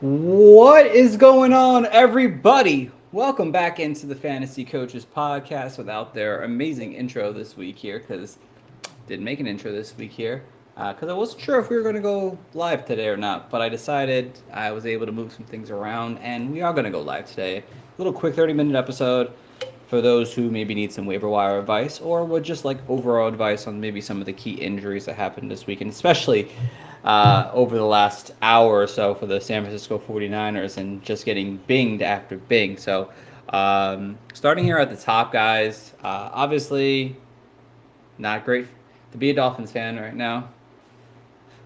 What is going on, everybody? Welcome back into the Fantasy Coaches Podcast without their amazing intro this week here, because didn't make an intro this week here, because I wasn't sure if we were going to go live today or not, but I decided I was able to move some things around, and we are going to go live today. A little quick 30-minute episode for those who maybe need some waiver wire advice or would just like overall advice on maybe some of the key injuries that happened this week, and especially over the last hour or so for the San Francisco 49ers and just getting binged after bing. So, starting here at the top, guys, obviously not great to be a Dolphins fan right now.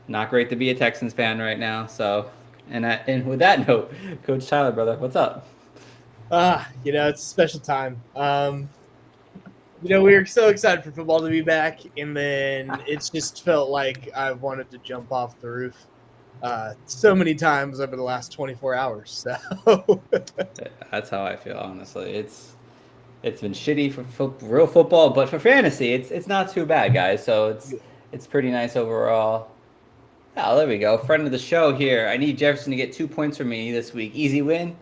Not great to be a Texans fan right now. So, and with that note, Coach Tyler, brother, what's up? It's a special time. We were so excited for football to be back, and then it's just felt like I wanted to jump off the roof so many times over the last 24 hours. So That's how I feel, honestly. It's been shitty for real football, but for fantasy, it's not too bad, guys. So it's pretty nice overall. Oh, there we go. Friend of the show here. I need Jefferson to get 2 points from me this week. Easy win.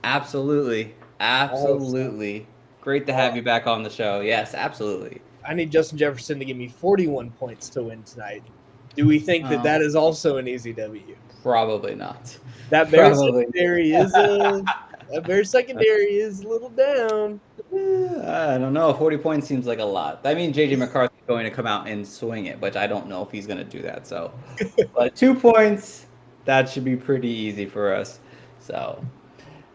Absolutely. Absolutely. Great to have you back on the show. Yes, absolutely. I need Justin Jefferson to give me 41 points to win tonight. Do we think that is also an easy W? Probably not. That Bears secondary is a little down. I don't know. 40 points seems like a lot. I mean, JJ McCarthy is going to come out and swing it, but I don't know if he's going to do that. So, but 2 points, that should be pretty easy for us. So,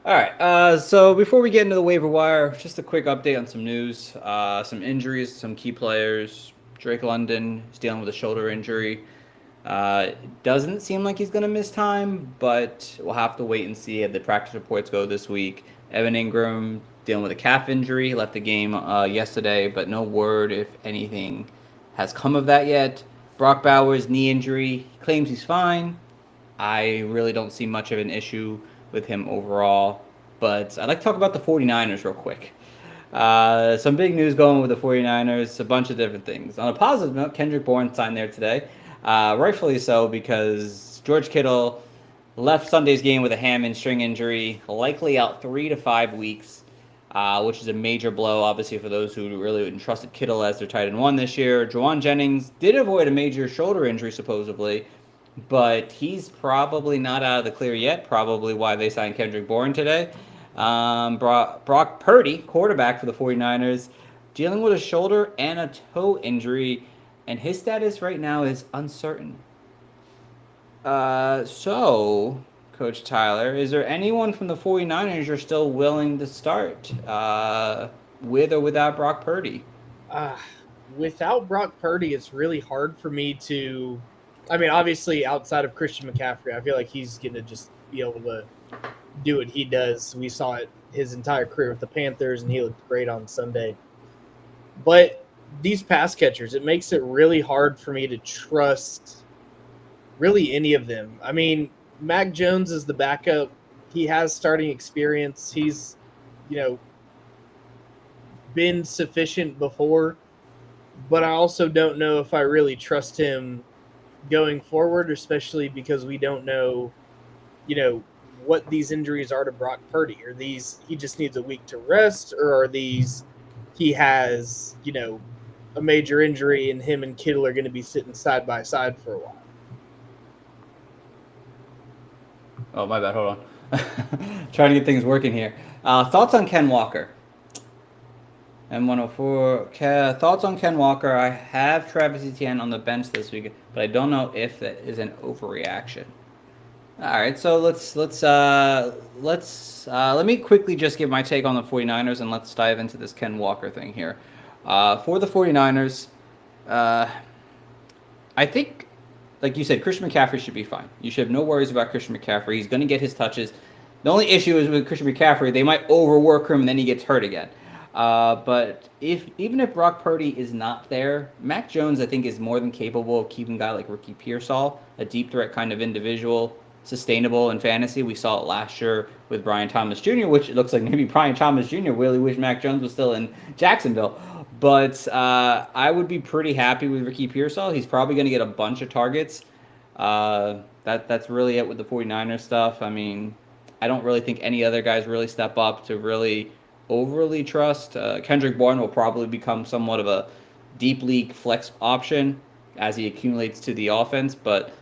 all right. So before we get into the waiver wire, just a quick update on some news, some injuries, some key players. Drake London is dealing with a shoulder injury. Doesn't seem like he's going to miss time, but we'll have to wait and see if the practice reports go this week. Evan Ingram dealing with a calf injury. He left the game yesterday, but no word if anything has come of that yet. Brock Bowers, knee injury. He claims he's fine. I really don't see much of an issue with him overall. But I'd like to talk about the 49ers real quick. Some big news going with the 49ers, a bunch of different things. On a positive note, Kendrick Bourne signed there today. Rightfully so, because George Kittle left Sunday's game with a hamstring injury, likely out 3 to 5 weeks, which is a major blow, obviously, for those who really entrusted Kittle as their tight end one this year. Juwan Jennings did avoid a major shoulder injury, supposedly, but he's probably not out of the clear yet, probably why they signed Kendrick Bourne today. Brock Purdy, quarterback for the 49ers, dealing with a shoulder and a toe injury, and his status right now is uncertain. So, Coach Tyler, is there anyone from the 49ers you're still willing to start with or without Brock Purdy? Without Brock Purdy, it's really hard for me to... I mean, obviously, outside of Christian McCaffrey, I feel like he's going to just be able to do what he does. We saw it his entire career with the Panthers, and he looked great on Sunday. But these pass catchers, it makes it really hard for me to trust really any of them. I mean, Mac Jones is the backup. He has starting experience. He's, been sufficient before. But I also don't know if I really trust him going forward, especially because we don't know, what these injuries are to Brock Purdy. Are these he just needs a week to rest, or are these he has, a major injury and him and Kittle are going to be sitting side by side for a while? Oh, my bad. Hold on. Trying to get things working here. Thoughts on Ken Walker? M104. Thoughts on Ken Walker? I have Travis Etienne on the bench this week, but I don't know if that is an overreaction. All right, so let me quickly just give my take on the 49ers, and let's dive into this Ken Walker thing here. For the 49ers, I think, like you said, Christian McCaffrey should be fine. You should have no worries about Christian McCaffrey. He's going to get his touches. The only issue is with Christian McCaffrey, they might overwork him and then he gets hurt again. But even if Brock Purdy is not there, Mac Jones, I think, is more than capable of keeping a guy like Ricky Pearsall, a deep threat kind of individual, sustainable in fantasy. We saw it last year with Brian Thomas Jr., which it looks like maybe Brian Thomas Jr. really wish Mac Jones was still in Jacksonville. But I would be pretty happy with Ricky Pearsall. He's probably going to get a bunch of targets. That's really it with the 49ers stuff. I mean, I don't really think any other guys really step up to really overly trust. Kendrick Bourne will probably become somewhat of a deep league flex option as he accumulates to the offense, but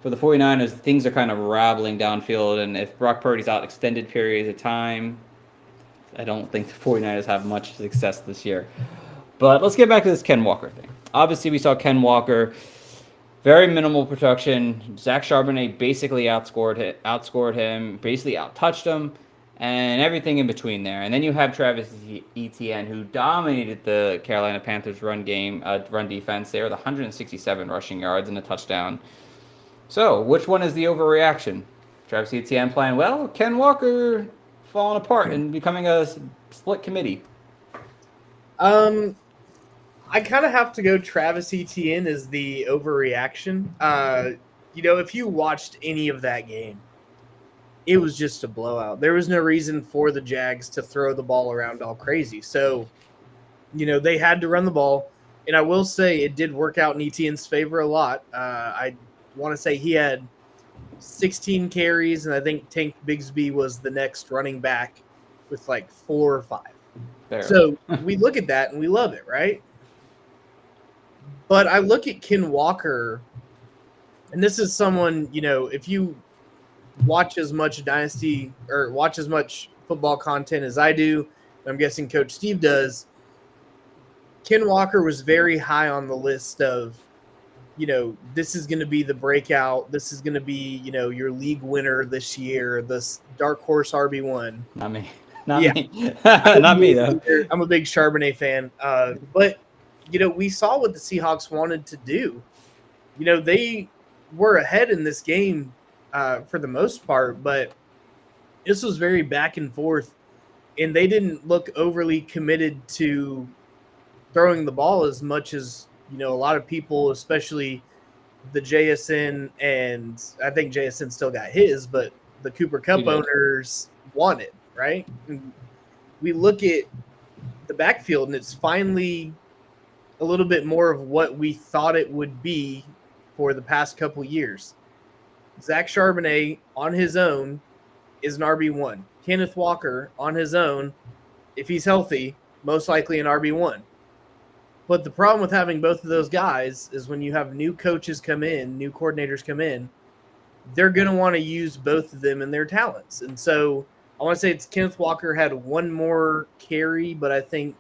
for the 49ers, things are kind of rattling downfield, and if Brock Purdy's out extended periods of time, I don't think the 49ers have much success this year. But let's get back to this Ken Walker thing. Obviously, we saw Ken Walker, very minimal production. Zach Charbonnet basically outscored him, basically outtouched him, and everything in between there. And then you have Travis Etienne, who dominated the Carolina Panthers run defense. They were the 167 rushing yards and a touchdown. So, which one is the overreaction? Travis Etienne playing well, Ken Walker falling apart and becoming a split committee. I kind of have to go Travis Etienne as the overreaction. If you watched any of that game, it was just a blowout. There was no reason for the Jags to throw the ball around all crazy. So, they had to run the ball. And I will say it did work out in Etienne's favor a lot. I want to say he had 16 carries, and I think Tank Bigsby was the next running back with like 4 or 5. Fair. So we look at that and we love it, right? But I look at Ken Walker, and this is someone, if you watch as much Dynasty or watch as much football content as I do, I'm guessing Coach Steve does, Ken Walker was very high on the list of, this is going to be the breakout. This is going to be, your league winner this year, this dark horse RB1. Not me. Not me. Not me, though. I'm a big Charbonnet fan. But, we saw what the Seahawks wanted to do. They were ahead in this game for the most part, but this was very back and forth, and they didn't look overly committed to throwing the ball as much as, a lot of people, especially the JSN, and I think JSN still got his, but the Cooper Kupp owners wanted, right? And we look at the backfield, and it's finally a little bit more of what we thought it would be for the past couple years. Zach Charbonnet on his own is an RB1. Kenneth Walker on his own, if he's healthy, most likely an RB1. But the problem with having both of those guys is when you have new coaches come in, new coordinators come in, they're going to want to use both of them and their talents. And so I want to say it's Kenneth Walker had one more carry, but I think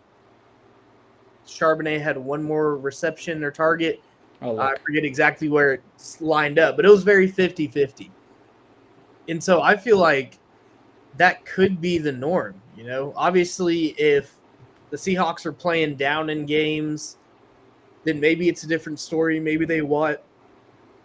Charbonnet had one more reception or target. I forget exactly where it's lined up, but it was very 50-50. And so I feel like that could be the norm. Obviously, if the Seahawks are playing down in games, then maybe it's a different story. Maybe they want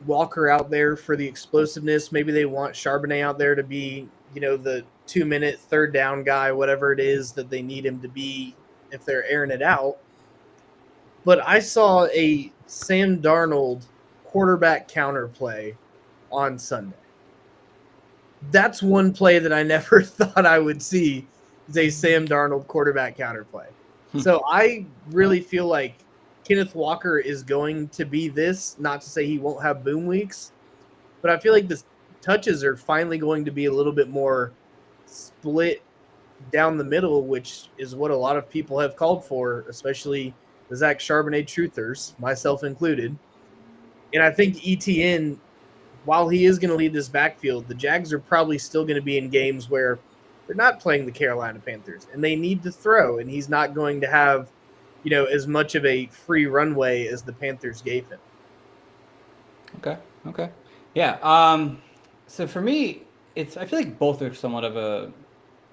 Walker out there for the explosiveness. Maybe they want Charbonnet out there to be, the 2-minute third down guy, whatever it is that they need him to be if they're airing it out. But I saw a Sam Darnold quarterback counter play on Sunday. That's one play that I never thought I would see, is a Sam Darnold quarterback counter play. So I really feel like Kenneth Walker is going to be this, not to say he won't have boom weeks, but I feel like the touches are finally going to be a little bit more split down the middle, which is what a lot of people have called for, especially the Zach Charbonnet truthers, myself included. And I think Etienne, while he is going to lead this backfield, the Jags are probably still going to be in games where they're not playing the Carolina Panthers and they need to throw, and he's not going to have, as much of a free runway as the Panthers gave him. Okay. Yeah. So for me, I feel like both are somewhat of a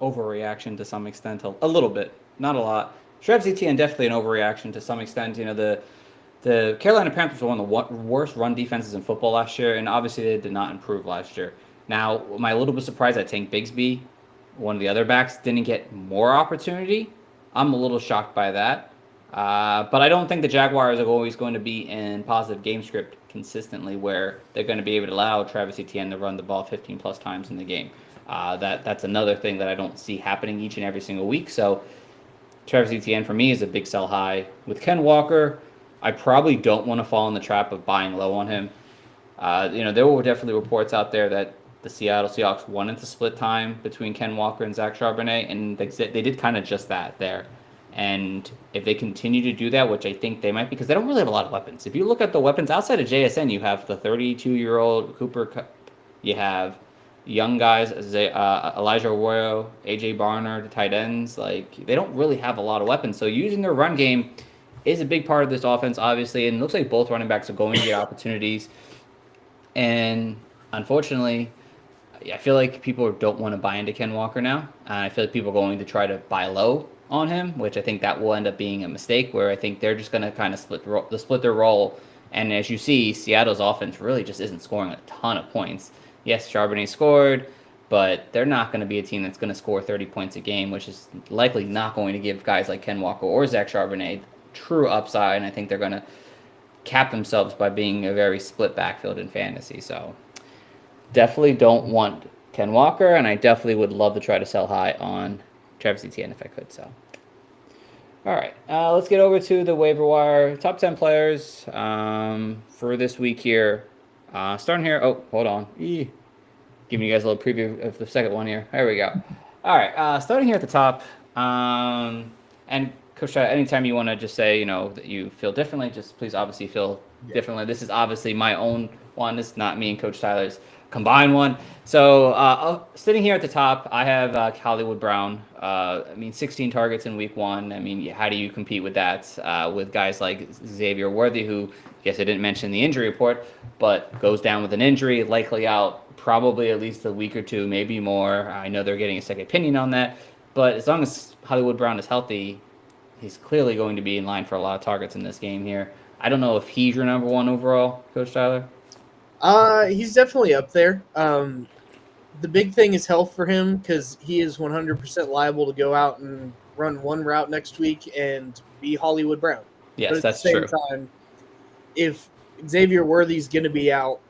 overreaction to some extent, a little bit, not a lot. Travis Etienne definitely an overreaction to some extent. The Carolina Panthers were one of the worst run defenses in football last year, and obviously they did not improve last year. Now, am I a little bit surprised that Tank Bigsby, one of the other backs, didn't get more opportunity? I'm a little shocked by that. But I don't think the Jaguars are always going to be in positive game script consistently where they're going to be able to allow Travis Etienne to run the ball 15-plus times in the game. That's another thing that I don't see happening each and every single week. So Travis Etienne, for me, is a big sell high. With Ken Walker, I probably don't want to fall in the trap of buying low on him. There were definitely reports out there that the Seattle Seahawks wanted to split time between Ken Walker and Zach Charbonnet, and they did kind of just that there. And if they continue to do that, which I think they might, because they don't really have a lot of weapons. If you look at the weapons outside of JSN, you have the 32-year-old Cooper Kupp, you have young guys, Elijah Arroyo, AJ Barner, the tight ends. Like, they don't really have a lot of weapons. So using their run game is a big part of this offense, obviously. And it looks like both running backs are going to get opportunities. And unfortunately, I feel like people don't want to buy into Ken Walker now. I feel like people are going to try to buy low on him, which I think that will end up being a mistake, where I think they're just going to kind of split their role. And as you see, Seattle's offense really just isn't scoring a ton of points. Yes, Charbonnet scored, but they're not going to be a team that's going to score 30 points a game, which is likely not going to give guys like Ken Walker or Zach Charbonnet true upside. And I think they're going to cap themselves by being a very split backfield in fantasy. So definitely don't want Ken Walker, and I definitely would love to try to sell high on Travis Etienne if I could. So, all right, let's get over to the waiver wire. Top 10 players for this week here. Starting here. Oh, hold on. Giving you guys a little preview of the second one here. There we go. All right, starting here at the top. And Coach, anytime you want to just say, that you feel differently, just please obviously feel differently. This is obviously my own one. This is not me and Coach Tyler's combined one. So sitting here at the top, I have Hollywood Brown. 16 targets in week 1. How do you compete with that with guys like Xavier Worthy, who, yes, I didn't mention the injury report, but goes down with an injury, likely out probably at least a week or two, maybe more. I know they're getting a second opinion on that, but as long as Hollywood Brown is healthy, he's clearly going to be in line for a lot of targets in this game here. I don't know if he's your number one overall, Coach Tyler. He's definitely up there. The big thing is health for him, because he is 100% liable to go out and run one route next week and be Hollywood Brown. Yes, but at that's the same true. time, if Xavier Worthy's going to be out,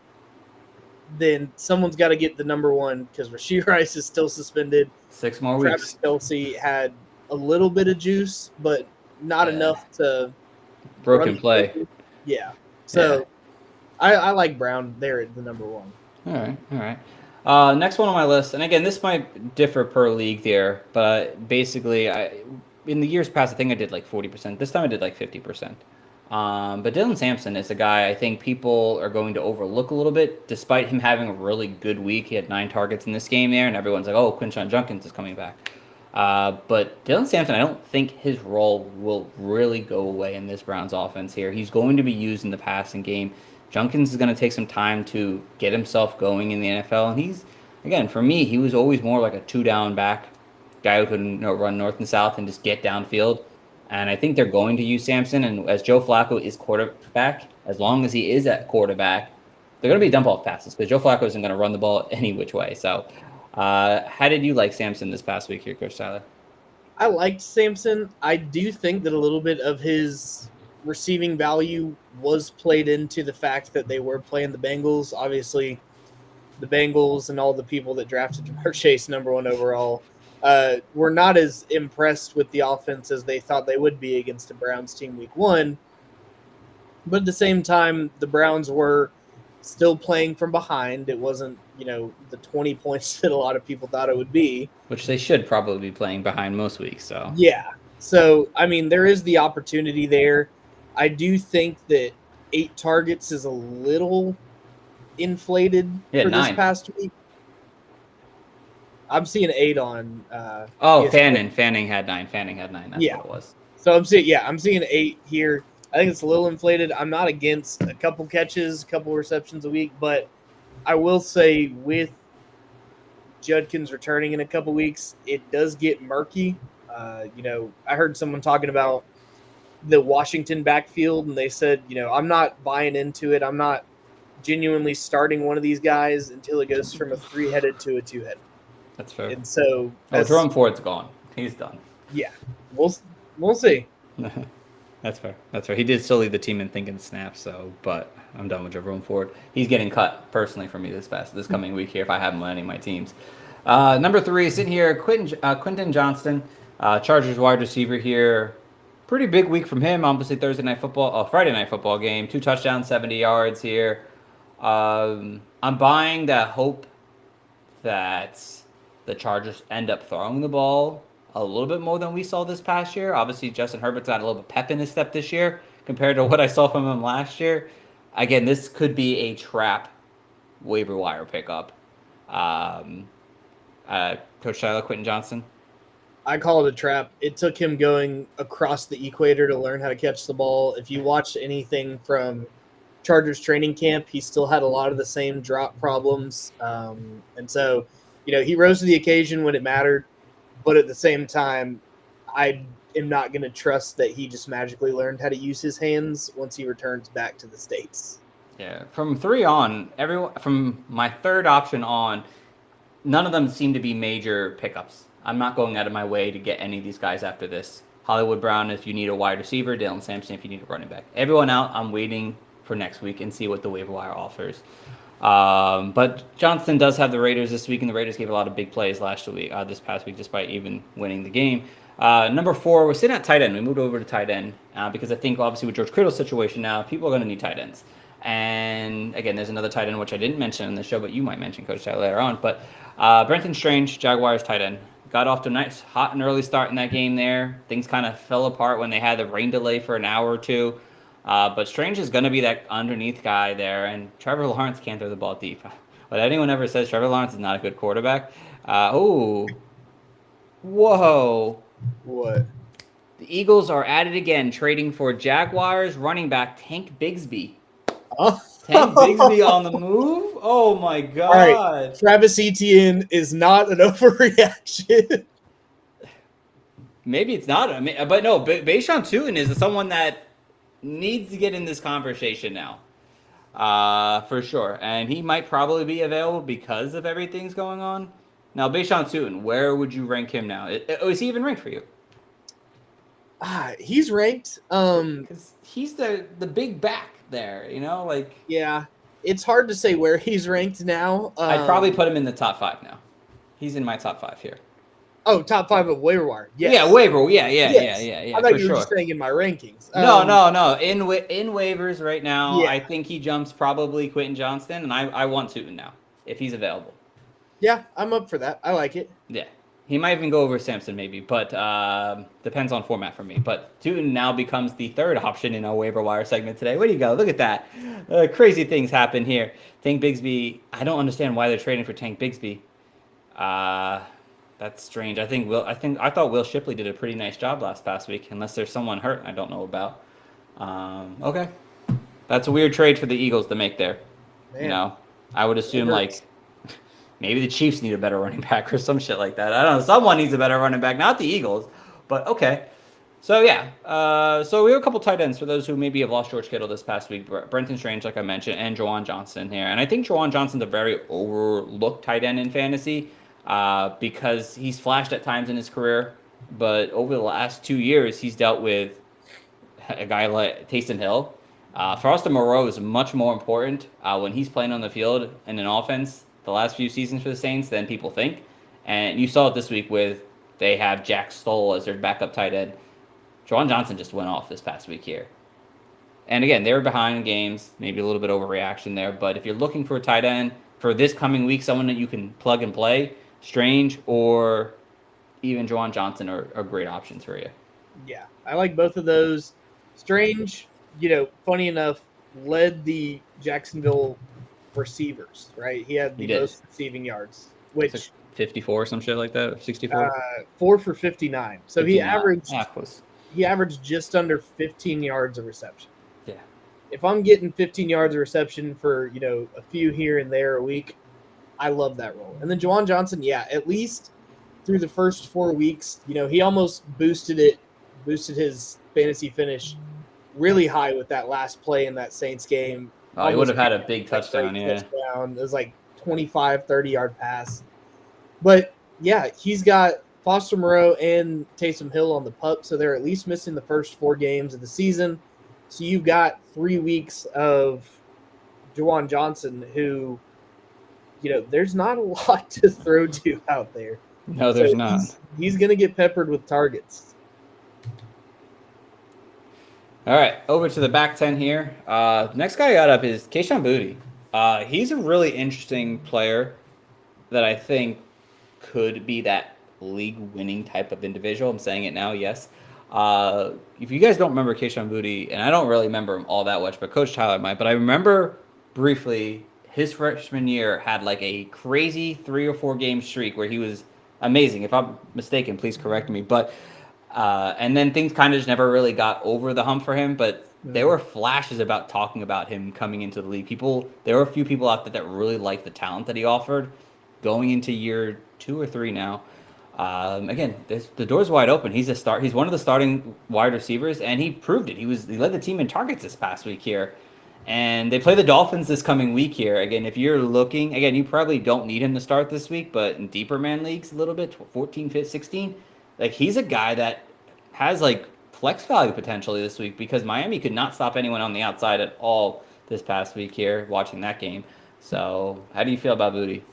then someone's got to get the number one, because Rashee Rice is still suspended. 6 more Travis weeks. Kelce had a little bit of juice, but not enough to broken play. Yeah. So I like Brown there at the number one. All right. Next one on my list, and again, this might differ per league there, but basically, in the years past, I think I did like 40%. This time I did like 50%. But Dylan Sampson is a guy I think people are going to overlook a little bit, despite him having a really good week. He had 9 targets in this game there, and everyone's like, oh, Quinshon Judkins is coming back. But Dylan Sampson, I don't think his role will really go away in this Browns offense here. He's going to be used in the passing game. Judkins is going to take some time to get himself going in the NFL. And he's, again, for me, he was always more like a 2-down back, guy who could run north and south and just get downfield. And I think they're going to use Sampson. And as Joe Flacco is quarterback, as long as he is at quarterback, they're going to be dump-off passes, because Joe Flacco isn't going to run the ball any which way. So how did you like Sampson this past week here, Coach Tyler? I liked Sampson. I do think that a little bit of his receiving value was played into the fact that they were playing the Bengals. Obviously, the Bengals and all the people that drafted Jamar Chase number 1 overall were not as impressed with the offense as they thought they would be against the Browns team week 1. But at the same time, the Browns were still playing from behind. It wasn't, the 20 points that a lot of people thought it would be. Which they should probably be playing behind most weeks. So yeah. So, there is the opportunity there. I do think that 8 targets is a little inflated for 9. this past week. I'm seeing 8 on. ESPN. Fanning had 9. That's what it was. So I'm seeing 8 here. I think it's a little inflated. I'm not against a couple catches, a couple receptions a week, but I will say with Judkins returning in a couple weeks, it does get murky. I heard someone talking about the Washington backfield, and they said, I'm not buying into it. I'm not genuinely starting one of these guys until it goes from a 3-headed to a 2-headed. That's fair. And so, Jerome Ford's gone. He's done. Yeah, we'll see. That's fair. He did still lead the team in thinking snaps, but I'm done with Jerome Ford. He's getting cut personally for me this coming week here if I have him on any of my teams. Number 3, sitting here, Quentin Johnston, Chargers wide receiver here. Pretty big week from him. Obviously, Friday night football game. 2 touchdowns, 70 yards here. I'm buying that hope that the Chargers end up throwing the ball a little bit more than we saw this past year. Obviously, Justin Herbert's got a little bit pep in his step this year compared to what I saw from him last year. Again, this could be a trap waiver wire pickup. Um, Coach Tyler, Quentin Johnson. I call it a trap. It took him going across the equator to learn how to catch the ball. If you watch anything from Chargers training camp, he still had a lot of the same drop problems. And so, he rose to the occasion when it mattered. But at the same time, I am not going to trust that he just magically learned how to use his hands once he returns back to the States. Yeah, from 3 on, everyone from my third option on, none of them seem to be major pickups. I'm not going out of my way to get any of these guys after this. Hollywood Brown if you need a wide receiver, Dylan Sampson if you need a running back. Everyone out, I'm waiting for next week and see what the waiver wire offers. But Johnson does have the Raiders this week, and the Raiders gave a lot of big plays this past week, despite even winning the game. Number 4, we're sitting at tight end. We moved over to tight end because I think obviously with George Kittle's situation now, people are going to need tight ends. And again, there's another tight end which I didn't mention in the show, but you might mention, Coach Tyler, later on. But Brenton Strange, Jaguars tight end, got off to a nice, hot and early start in that game there. Things kind of fell apart when they had the rain delay for an hour or two. But Strange is going to be that underneath guy there, and Trevor Lawrence can't throw the ball deep. But anyone ever says Trevor Lawrence is not a good quarterback, whoa. What? The Eagles are at it again, trading for Jaguars running back Tank Bigsby. Oh. Tank Bigsby on the move? Oh, my God. All right. Travis Etienne is not an overreaction. Maybe it's not. But no, Bayshawn Tootin is someone that needs to get in this conversation now. For sure. And he might probably be available because of everything's going on. Now, Bayshawn Tootin, where would you rank him now? Is he even ranked for you? He's ranked. Because he's the big back there, Yeah, it's hard to say where he's ranked now. I'd probably put him in the top 5 now. He's in my top 5 here. Oh, top 5 of waiver wire. Yes. Yeah, waiver. Yeah. I thought you were just saying in my rankings. No. In waivers right now, I think he jumps probably Quentin Johnston, and I want Tootin now if he's available. Yeah, I'm up for that. I like it. Yeah. He might even go over Sampson maybe, but depends on format for me. But Tootin now becomes the third option in our waiver wire segment today. Where do you go? Look at that. Crazy things happen here. Tank Bigsby, I don't understand why they're trading for Tank Bigsby. That's strange. I thought Will Shipley did a pretty nice job past week, unless there's someone hurt I don't know about. Okay. That's a weird trade for the Eagles to make there. Man. I would assume maybe the Chiefs need a better running back or some shit like that. I don't know. Someone needs a better running back, not the Eagles. But okay. So, yeah. So we have a couple tight ends for those who maybe have lost George Kittle this past week. Brenton Strange, like I mentioned, and Juwan Johnson here. And I think Juwan Johnson's a very overlooked tight end in fantasy because he's flashed at times in his career. But over the last 2 years, he's dealt with a guy like Taysom Hill. Foster Moreau is much more important when he's playing on the field in an offense the last few seasons for the Saints than people think. And you saw it this week with they have Jack Stoll as their backup tight end. Juwan Johnson just went off this past week here. And again, they were behind in games, maybe a little bit overreaction there. But if you're looking for a tight end for this coming week, someone that you can plug and play, Strange or even Juwan Johnson are great options for you. Yeah, I like both of those. Strange, funny enough, led the Jacksonville receivers, right? He had the most receiving yards, which 54 or some shit like that, 64. 4 for 59. So 59. he averaged just under 15 yards of reception. Yeah. If I'm getting 15 yards of reception for a few here and there a week, I love that role. And then Juwan Johnson, at least through the first 4 weeks, he almost boosted his fantasy finish really high with that last play in that Saints game. Oh, he would have had a big touchdown, It was like 25, 30-yard pass. But, he's got Foster Moreau and Taysom Hill on the pup, so they're at least missing the first 4 games of the season. So you've got 3 weeks of Juwan Johnson who, there's not a lot to throw to out there. No, there's not. He's going to get peppered with targets. All right, over to the back 10 here. Next guy I got up is Kayshon Boutte. He's a really interesting player that I think could be that league winning type of individual. I'm saying it now, yes. If you guys don't remember Keishon Booty, and I don't really remember him all that much, but Coach Tyler might, but I remember briefly his freshman year had like a crazy 3 or 4 game streak where he was amazing. If I'm mistaken, please correct me. But and then things kind of just never really got over the hump for him. But there were flashes about talking about him coming into the league. There were a few people out there that really liked the talent that he offered going into year 2 or 3 now. Again, the door's wide open. He's a start. He's one of the starting wide receivers, and he proved it. He led the team in targets this past week here, and they play the Dolphins this coming week here. Again, if you're looking, again, you probably don't need him to start this week, but in deeper man leagues, a little bit, 14, 15, 16, like he's a guy that has like flex value potentially this week because Miami could not stop anyone on the outside at all this past week here. Watching that game, so how do you feel about Booty?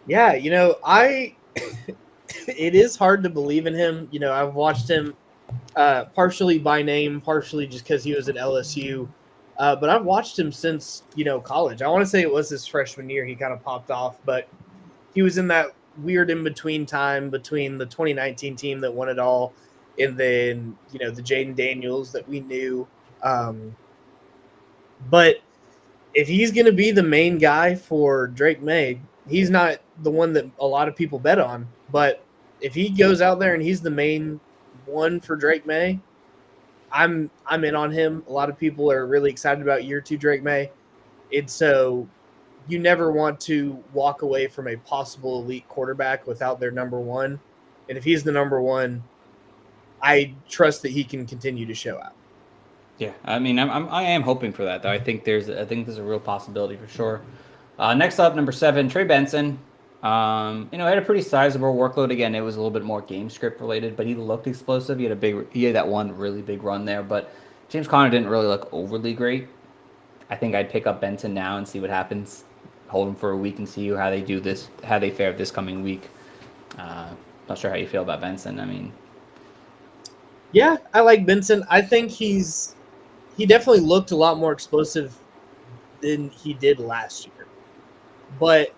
Yeah, I it is hard to believe in him. I've watched him partially by name, partially just because he was at LSU. But I've watched him since, college. I want to say it was his freshman year he kind of popped off, but he was in that weird in-between time between the 2019 team that won it all and then, the Jaden Daniels that we knew. But if he's going to be the main guy for Drake May, he's not the one that a lot of people bet on. But if he goes out there and he's the main one for Drake May, I'm in on him. A lot of people are really excited about year 2 Drake May. And so you never want to walk away from a possible elite quarterback without their number one. And if he's the number one, I trust that he can continue to show out. Yeah, I mean, I am hoping for that though. I think there's a real possibility for sure. Next up, number 7, Trey Benson. Had a pretty sizable workload. Again, it was a little bit more game script related, but he looked explosive. He had that one really big run there, but James Conner didn't really look overly great. I think I'd pick up Benson now and see what happens. Hold him for a week and see how they fare this coming week. Not sure how you feel about Benson. I mean, yeah, I like Benson. I think he definitely looked a lot more explosive than he did last year, but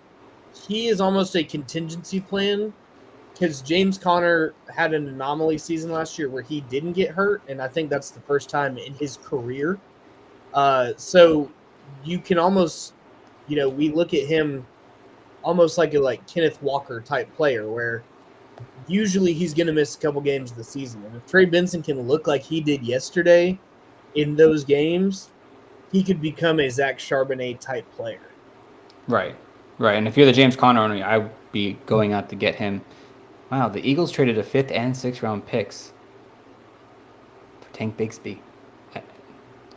he is almost a contingency plan because James Conner had an anomaly season last year where he didn't get hurt, and I think that's the first time in his career. So you can almost, we look at him almost like a Kenneth Walker type player where usually he's going to miss a couple games of the season. And if Trey Benson can look like he did yesterday in those games, he could become a Zach Charbonnet type player. right. And if you're the James Conner owner, I would be going out to get him. Wow, the Eagles traded a 5th and 6th round picks for Tank Bigsby. I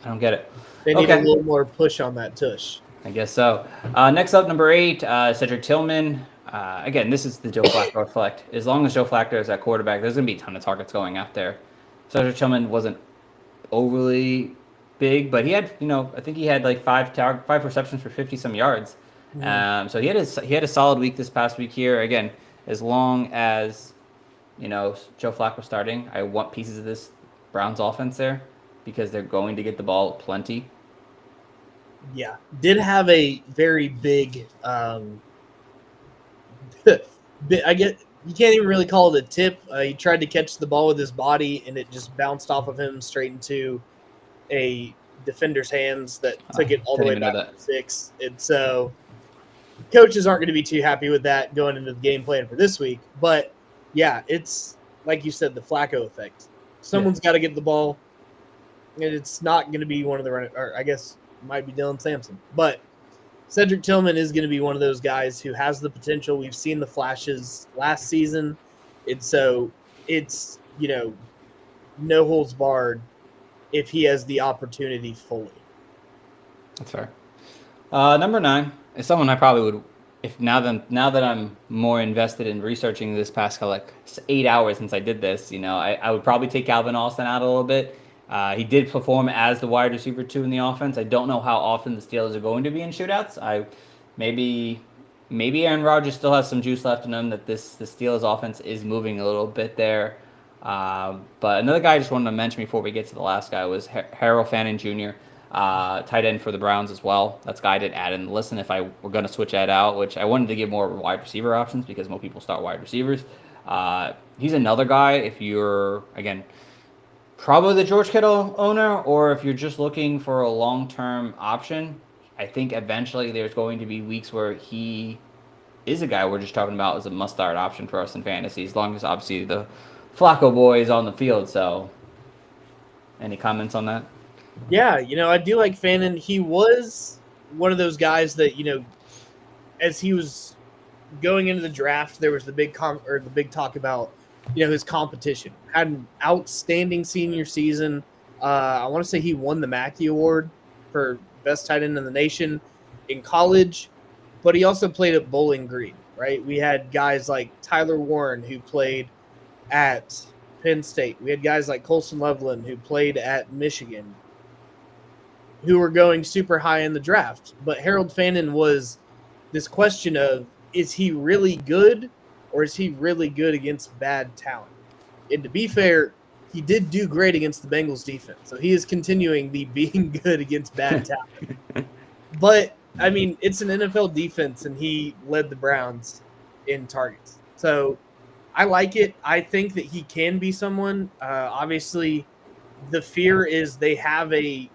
don't get it. They need a little more push on that tush. I guess so. Next up, number 8, Cedric Tillman. Again, this is the Joe Flacco effect. As long as Joe Flacco is at quarterback, there's going to be a ton of targets going out there. Cedric Tillman wasn't overly big, but he had, I think he had like 5 receptions for 50-some yards. So he had a solid week this past week here. Again, as long as Joe Flacco starting, I want pieces of this Browns offense there because they're going to get the ball plenty. Yeah, did have a very big. I get you can't even really call it a tip. He tried to catch the ball with his body, and it just bounced off of him straight into a defender's hands that took it all the way back to 6. And so coaches aren't going to be too happy with that going into the game plan for this week. But yeah, it's like you said, the Flacco effect. Someone's got to get the ball, and it's not going to be one of the running, or I guess it might be Dylan Sampson. But Cedric Tillman is going to be one of those guys who has the potential. We've seen the flashes last season. And so it's, no holds barred if he has the opportunity fully. That's fair. Number 9 is someone I probably would, if now that I'm more invested in researching this past 8 hours since I did this, I would probably take Calvin Austin out a little bit. He did perform as the wide receiver 2 in the offense. I don't know how often the Steelers are going to be in shootouts. Maybe Aaron Rodgers still has some juice left in him, that the Steelers offense is moving a little bit there. But another guy I just wanted to mention before we get to the last guy was Harold Fannin Jr. Tight end for the Browns as well. That's a guy I didn't add in the list. And if I were going to switch that out, which I wanted to give more wide receiver options because more people start wide receivers, he's another guy if you're, again, probably the George Kittle owner, or if you're just looking for a long-term option. I think eventually there's going to be weeks where he is a guy we're just talking about as a must-start option for us in fantasy, as long as obviously the Flacco boy is on the field. So, any comments on that? Yeah, I do like Fannin. He was one of those guys that, as he was going into the draft, there was the big the big talk about, his competition. Had an outstanding senior season. I want to say he won the Mackey Award for best tight end in the nation in college, but he also played at Bowling Green, right? We had guys like Tyler Warren who played at Penn State. We had guys like Colson Loveland who played at Michigan, who were going super high in the draft. But Harold Fannin was this question of, is he really good or is he really good against bad talent? And to be fair, he did do great against the Bengals defense. So he is continuing the being good against bad talent. But, I mean, it's an NFL defense, and he led the Browns in targets. So I like it. I think that he can be someone. Obviously, the fear is they have a,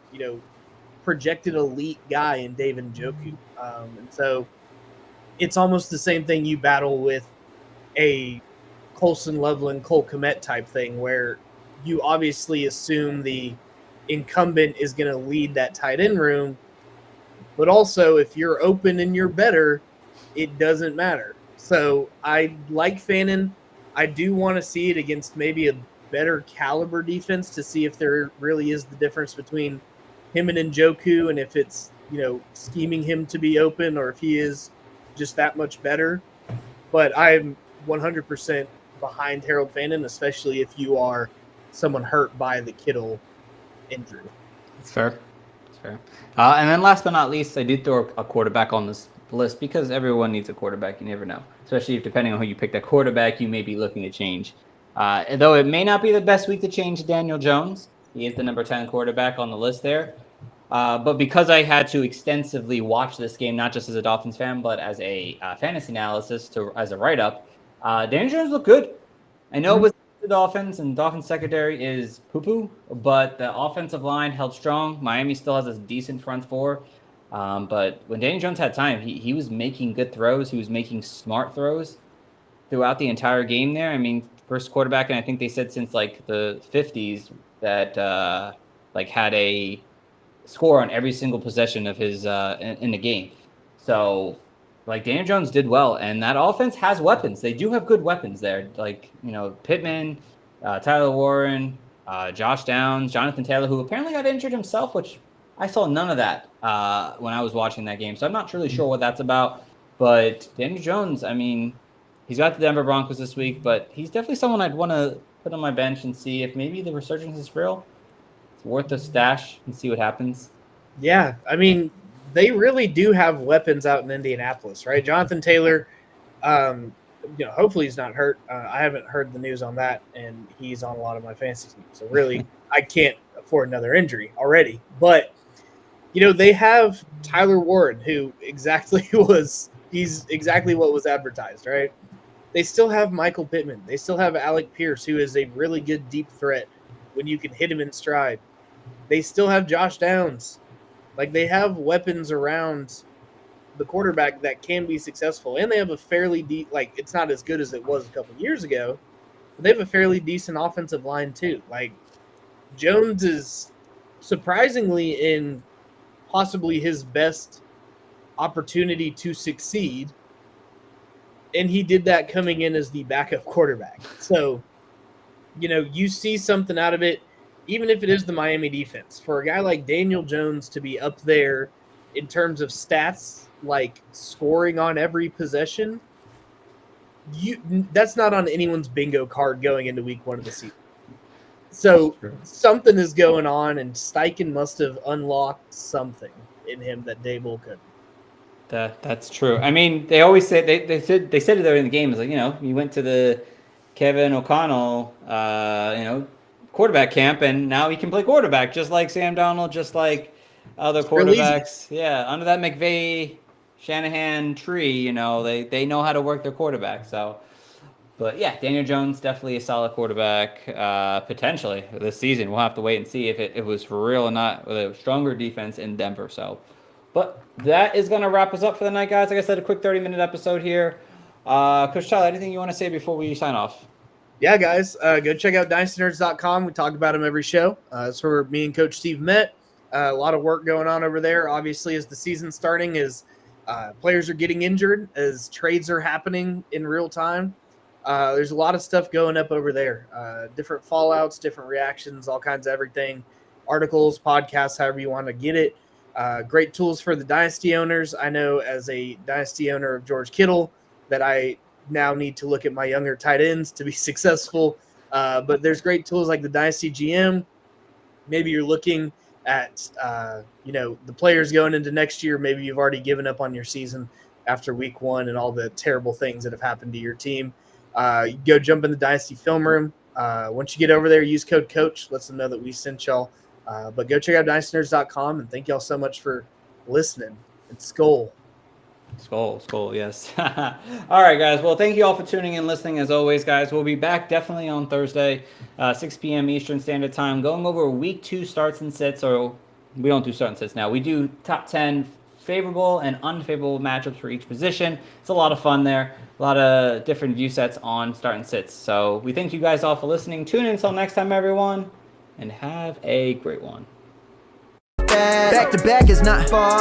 projected elite guy in David Njoku. And so it's almost the same thing you battle with a Colson Loveland, Cole Kmet type thing, where you obviously assume the incumbent is going to lead that tight end room. But also, if you're open and you're better, it doesn't matter. So I like Fannin. I do want to see it against maybe a better caliber defense to see if there really is the difference between him and Njoku, and if it's, scheming him to be open or if he is just that much better. But I'm 100% behind Harold Fannin, especially if you are someone hurt by the Kittle injury. That's fair. That's fair. And then last but not least, I did throw a quarterback on this list because everyone needs a quarterback. You never know. Especially if, depending on who you pick that quarterback, you may be looking to change. Though it may not be the best week to change Daniel Jones. He is the number 10 quarterback on the list there. But because I had to extensively watch this game, not just as a Dolphins fan, but as a fantasy analysis, as a write-up, Daniel Jones looked good. I know it was the Dolphins, and Dolphins secondary is poo-poo, but the offensive line held strong. Miami still has a decent front four. But when Daniel Jones had time, he was making good throws. He was making smart throws throughout the entire game there. I mean, first quarterback, and I think they said since like the 50s that had a score on every single possession of his in the game. So Daniel Jones did well, and that offense has weapons. They do have good weapons there, Pittman, Tyler Warren, Josh Downs, Jonathan Taylor, who apparently got injured himself, which I saw none of that when I was watching that game. So I'm not really sure what that's about. But Daniel Jones, I mean, he's got the Denver Broncos this week, but he's definitely someone I'd want to put on my bench and see if maybe the resurgence is real. It's worth a stash and see what happens. Yeah, I mean, they really do have weapons out in Indianapolis, right? Jonathan Taylor, hopefully he's not hurt. I haven't heard the news on that, and he's on a lot of my fantasy teams. So really, I can't afford another injury already. But, they have Tyler Warren, who he's exactly what was advertised, right? They still have Michael Pittman. They still have Alec Pierce, who is a really good deep threat when you can hit him in stride. They still have Josh Downs. They have weapons around the quarterback that can be successful, and they have a fairly deep. It's not as good as it was a couple of years ago, but they have a fairly decent offensive line too. Jones is surprisingly in possibly his best opportunity to succeed, and he did that coming in as the backup quarterback. So, you see something out of it. Even if it is the Miami defense, for a guy like Daniel Jones to be up there in terms of stats, like scoring on every possession, that's not on anyone's bingo card going into week 1 of the season. So something is going on, and Steichen must have unlocked something in him that Dable couldn't. That's true. I mean, they always say they said it there in the game. It's you went to the Kevin O'Connell, quarterback camp, and now he can play quarterback just like Sam Darnold, just like other Real easy. quarterbacks. Yeah, under that McVay Shanahan tree, you know, they know how to work their quarterback. So, but yeah, Daniel Jones definitely a solid quarterback. Potentially this season, we'll have to wait and see if it was for real or not with a stronger defense in Denver. So, but that is gonna wrap us up for the night, guys. Like I said, a quick 30-minute episode here. Coach Tyler, anything you want to say before we sign off? Yeah, guys, go check out dynastynerds.com. We talk about them every show. That's where me and Coach Steve met. A lot of work going on over there. Obviously, as the season's starting, as players are getting injured, as trades are happening in real time. There's a lot of stuff going up over there. Different fallouts, different reactions, all kinds of everything. Articles, podcasts, however you want to get it. Great tools for the dynasty owners. I know as a dynasty owner of George Kittle that I now need to look at my younger tight ends to be successful. But there's great tools like the Dynasty GM. Maybe you're looking at, the players going into next year. Maybe you've already given up on your season after week one and all the terrible things that have happened to your team. You go jump in the Dynasty film room. Once you get over there, use code COACH. Let them know that we sent y'all. But go check out dynastynerds.com, and thank y'all so much for listening. It's Skull. Skull, yes. All right, guys. Well, thank you all for tuning in, listening. As always, guys, we'll be back definitely on Thursday, 6 p.m. Eastern Standard Time, going over week 2 starts and sits. Or we don't do start and sits now. We do top 10 favorable and unfavorable matchups for each position. It's a lot of fun there. A lot of different view sets on start and sits. So we thank you guys all for listening. Tune in until next time, everyone, and have a great one. Back to back is not far.